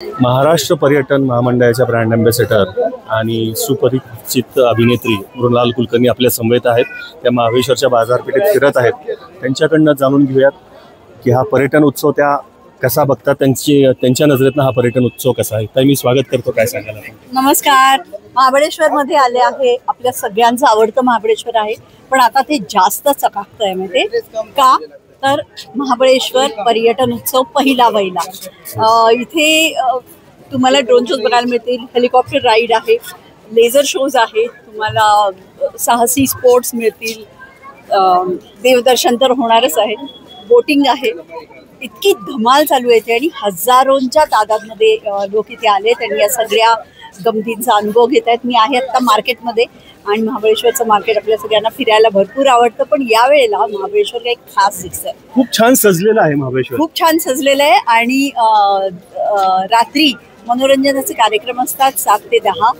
महाराष्ट्र पर्यटन महामंडळाच्या brand ambassador आणि सुपरिचित अभिनेत्री मृणाल कुलकर्णी आपल्या समवेत आहेत. त्या महाबळेश्वरच्या बाजारपेठेत फिरत आहेत. त्यांच्याकडनं जाणून घेऊयात की हा पर्यटन उत्सव त्या कसा बघतात, त्यांच्या नजरेतनं हा पर्यटन उत्सव कसा आहे. तर मी स्वागत करतो. काय सांगाल? नमस्कार. महाबळेश्वर मध्ये आले आहे. आपल्या सगळ्यांचं आवडतं महाबळेश्वर आहे, पण आता ते जास्त चकाकत आहे. माहिती का? तर महाबळेश्वर पर्यटन उत्सव पहिला इथे तुम्हाला ड्रोन शोज बघायला मिळतील, हेलिकॉप्टर राईड आहे, लेझर शोज आहे, तुम्हाला साहसी स्पोर्ट्स मिळतील, देवदर्शन तर होणारच आहे, बोटिंग आहे. इतकी धमाल चालू आहे आणि हजारोंच्या तादादमध्ये लोक इथे आले. त्यांनी या सगळ्या गमतींचा अनुभव घेत आहेत. मी आहे आत्ता मार्केटमध्ये आणि महाबळेश्वरचं मार्केट आपल्या सगळ्यांना फिरायला भरपूर आवडतं, पण यावेळेला महाबळेश्वर काही खास दिसतंय. खूप छान सजलेलं आहे महाबळेश्वर. खूप छान सजलेलं आहे आणि रात्री मनोरंजनाचे कार्यक्रम असतात 7 ते 10.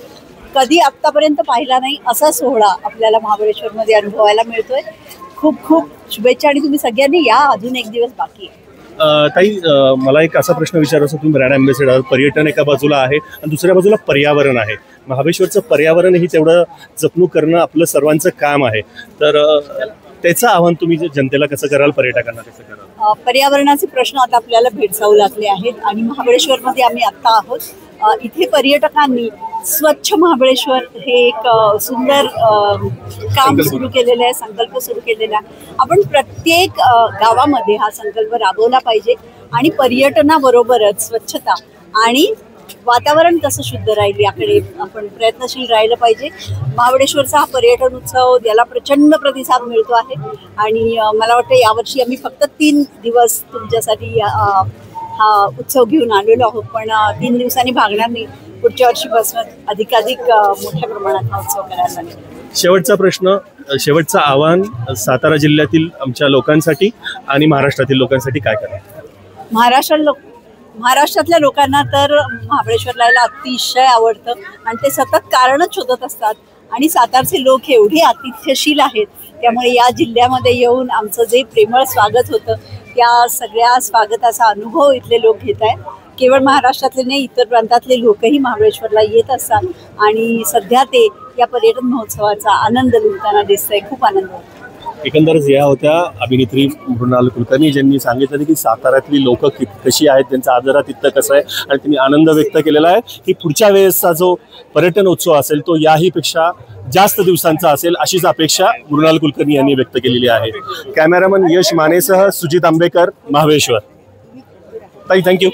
कधी आत्तापर्यंत पाहिला नाही असा सोहळा आपल्याला महाबळेश्वरमध्ये अनुभवायला मिळतोय. खूप खूप शुभेच्छा आणि तुम्ही सगळ्यांनी या. अजून एक दिवस बाकी आहे. ताई, मला एक असा प्रश्न विचारायचा, तुम्ही ब्रँड अँबॅसेडर, पर्यटन एका बाजूला आहे आणि दुसऱ्या बाजूला पर्यावरण आहे. महाबळेश्वरचं पर्यावरणही तेवढं जपणूक करणं आपलं सर्वांचं काम आहे. तर त्याचं आव्हान तुम्ही जनतेला कसं कराल, पर्यटकांना कसं कराल? पर्यावरणाचे प्रश्न आता आपल्याला भेडसावू लागले आहेत आणि महाबळेश्वरमध्ये आम्ही आत्ता आहोत. इथे पर्यटकांनी स्वच्छ महाबळेश्वर हे एक सुंदर काम सुरू केलेलं आहे, संकल्प सुरू केलेला आहे. आपण प्रत्येक गावामध्ये हा संकल्प राबवला पाहिजे आणि पर्यटनाबरोबरच स्वच्छता आणि वातावरण कसं शुद्ध राहील याकडे आपण प्रयत्नशील राहिलं पाहिजे. महाबळेश्वरचा हा पर्यटन उत्सव याला प्रचंड प्रतिसाद मिळतो आहे आणि मला वाटतं यावर्षी आम्ही फक्त 3 दिवस तुमच्यासाठी हा उत्सव घेऊन आलेलो आहोत, पण 3 दिवसांनी भागणार नाही. पुढच्या वर्षीपासून अधिकाधिक मोठ्या प्रमाणात हा उत्सव करायला लागेल. शेवटचा प्रश्न, शेवटचं आव्हान सातारा जिल्ह्यातील आमच्या लोकांसाठी आणि महाराष्ट्रातील लोकांसाठी काय कराल? महाराष्ट्रातल्या लोकांना तर महाबळेश्वरला यायला अतिशय आवडतं आणि ते सतत कारणच शोधत असतात आणि सातारचे लोक एवढे आतिथ्यशील आहेत, त्यामुळे या जिल्ह्यामध्ये येऊन आमचं जे प्रेमळ स्वागत होतं त्या सगळ्या स्वागताचा अनुभव इथले लोक घेत आहेत. केवळ महाराष्ट्रातले नाही, इतर प्रांतातले लोकही महाबळेश्वरला येत असतात आणि सध्या ते या पर्यटन महोत्सवाचा आनंद लुटताना दिसतंय. खूप आनंद होतो. एकंदरच या होत्या अभिनेत्री मृणाल कुलकर्णी, ज्यांनी सांगितलं की साताऱ्यातली लोक कशी आहेत, त्यांचा आदरातिथ्य कसं आहे आणि त्यांनी आनंद व्यक्त केलेला आहे की पुढच्या वेळेसचा जो पर्यटन उत्सव असेल तो याही पेक्षा जास्त दिवसांचा असेल, अशीच अपेक्षा मृणाल कुलकर्णी यांनी व्यक्त केलेली आहे. कॅमेरामन यश मानेसह सुजित आंबेकर, महाबळेश्वर. ताई, थँक्यू.